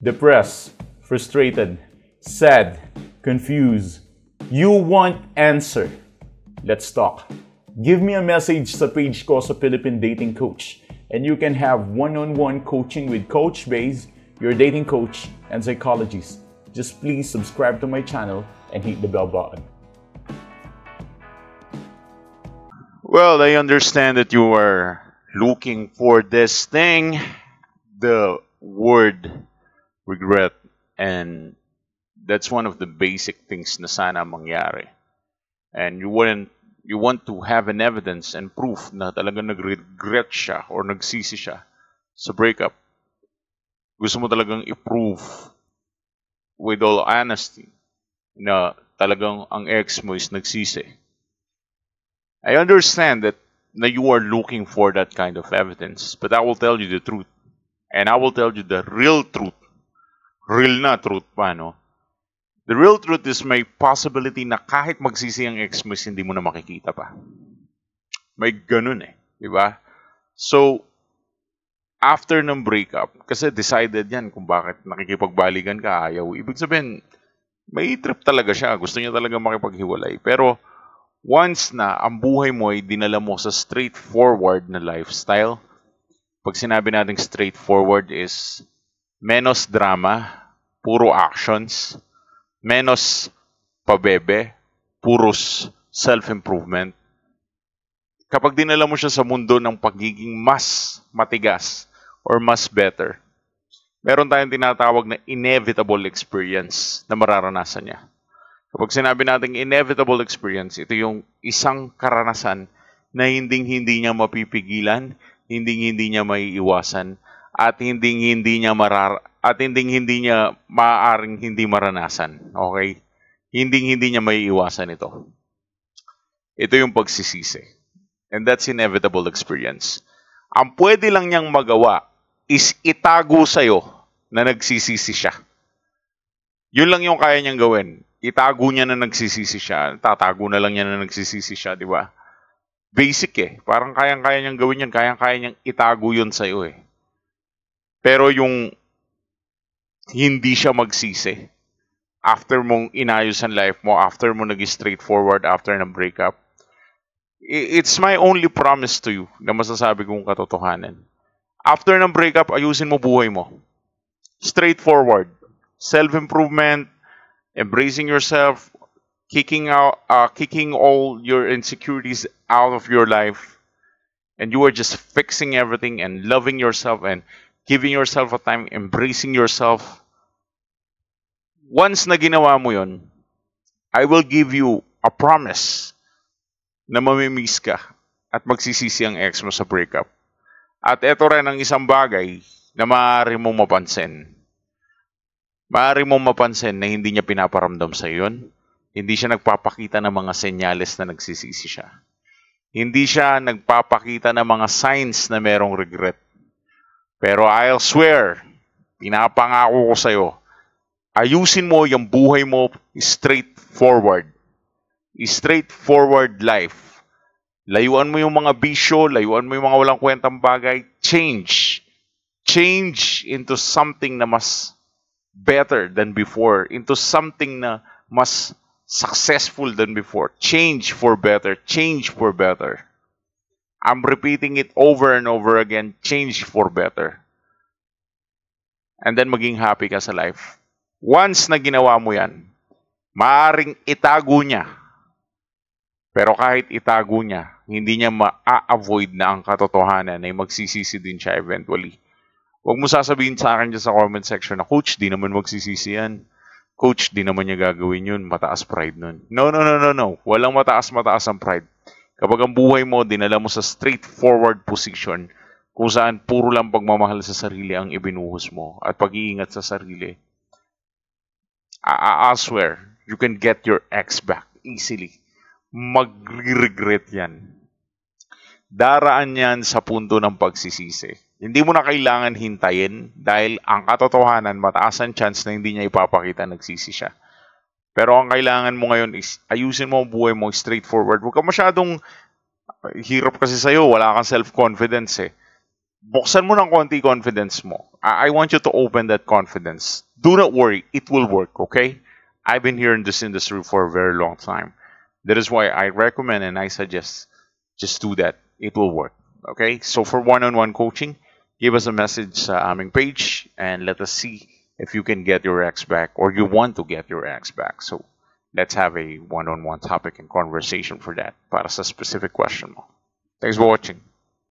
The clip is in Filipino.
Depressed, frustrated, sad, confused. You want answer. Let's talk. Give me a message sa page ko sa Philippine Dating Coach and you can have one-on-one coaching with Coach Baze, your dating coach and psychologist. Just please subscribe to my channel and hit the bell button. Well, I understand that you are looking for this thing, the word regret, and that's one of the basic things na sana mangyari. And you want to have an evidence and proof na talagang nag-regret siya or nagsisi siya sa breakup. Gusto mo talagang i-prove with all honesty na talagang ang ex mo is nagsisi. I understand that you are looking for that kind of evidence, but I will tell you the truth. And I will tell you the real truth. Real na truth pa, no? The real truth is may possibility na kahit magsisi ang ex mo, hindi mo na makikita pa. May ganun eh. Diba? So, after ng breakup, kasi decided yan kung bakit nakikipagbalikan ka, ayaw. Ibig sabihin, may trip talaga siya. Gusto niya talaga makipaghiwalay. Pero, once na ang buhay mo ay dinala mo sa straightforward na lifestyle, pag sinabi natin straightforward is menos drama, puro actions, menos pabebe, puros self-improvement. Kapag dinala mo siya sa mundo ng pagiging mas matigas or mas better, meron tayong tinatawag na inevitable experience na mararanasan niya. Kapag sinabi natin inevitable experience, ito yung isang karanasan na hindi niya mapipigilan, hindi niya maiiwasan, at hindi niya maaaring hindi maranasan. Okay? Hindi niya maiiwasan ito. Ito yung pagsisisi. And that's inevitable experience. Ang pwede lang niyang magawa is itago sa'yo na nagsisisi siya. Yun lang yung kaya niyang gawin. Itago niya na nagsisisi siya. Tatago na lang niya na nagsisisi siya, di ba? Basic eh. Parang kayang-kaya niyang gawin yun. Kayang-kaya niyang itago yun sa'yo eh. Pero yung hindi siya magsisi, after mong inayos ang life mo, after mo nag-straightforward, after ng breakup, it's my only promise to you na masasabi kong katotohanan. After ng breakup, ayusin mo buhay mo. Straightforward. Self-improvement, embracing yourself, kicking all your insecurities out of your life, and you are just fixing everything and loving yourself and giving yourself a time, embracing yourself. Once na ginawa mo yun, I will give you a promise na mamimiss ka at magsisisi ang ex mo sa breakup. At ito rin ang isang bagay na maaari mong mapansin. Maaari mong mapansin na hindi niya pinaparamdam sa yun. Hindi siya nagpapakita ng mga senyales na nagsisisi siya. Hindi siya nagpapakita ng mga signs na merong regret. Pero I'll swear, pinapangako ko sa'yo, ayusin mo yung buhay mo straightforward. Straightforward life. Layuan mo yung mga bisyo, layuan mo yung mga walang kwentang bagay. Change. Change into something na mas better than before, into something na mas successful than before. Change for better. Change for better. I'm repeating it over and over again. Change for better. And then maging happy ka sa life. Once na ginawa mo yan, maaaring itago niya. Pero kahit itago niya, hindi niya ma-avoid na ang katotohanan na magsisisi din siya eventually. Huwag mo sasabihin sa akin dyan sa comment section na, Coach, di naman magsisisi yan. Coach, di naman niya gagawin yun. Mataas pride nun. No. Walang mataas ang pride. Kapag ang buhay mo, dinala mo sa straightforward position, kung saan puro lang pagmamahal sa sarili ang ibinuhos mo at pag-iingat sa sarili, I swear, you can get your ex back easily. Mag-regret yan. Daraan yan sa punto ng pagsisisi. Hindi mo na kailangan hintayin dahil ang katotohanan, mataas ang chance na hindi niya ipapakita nagsisi siya. Pero ang kailangan mo ngayon is ayusin mo ang buhay mo straightforward. Huwag ka masyadong hirap kasi sa'yo. Wala kang self-confidence eh. buksan mo ng konti confidence mo. I want you to open that confidence. Do not worry, it will work, okay? I've been here in this industry for a very long time. That is why I recommend and I suggest just do that. It will work, okay? So for one-on-one coaching, give us a message sa aming page and let us see if you can get your ex back or you want to get your ex back. So let's have a one-on-one topic and conversation for that para sa specific question mo. Thanks for watching.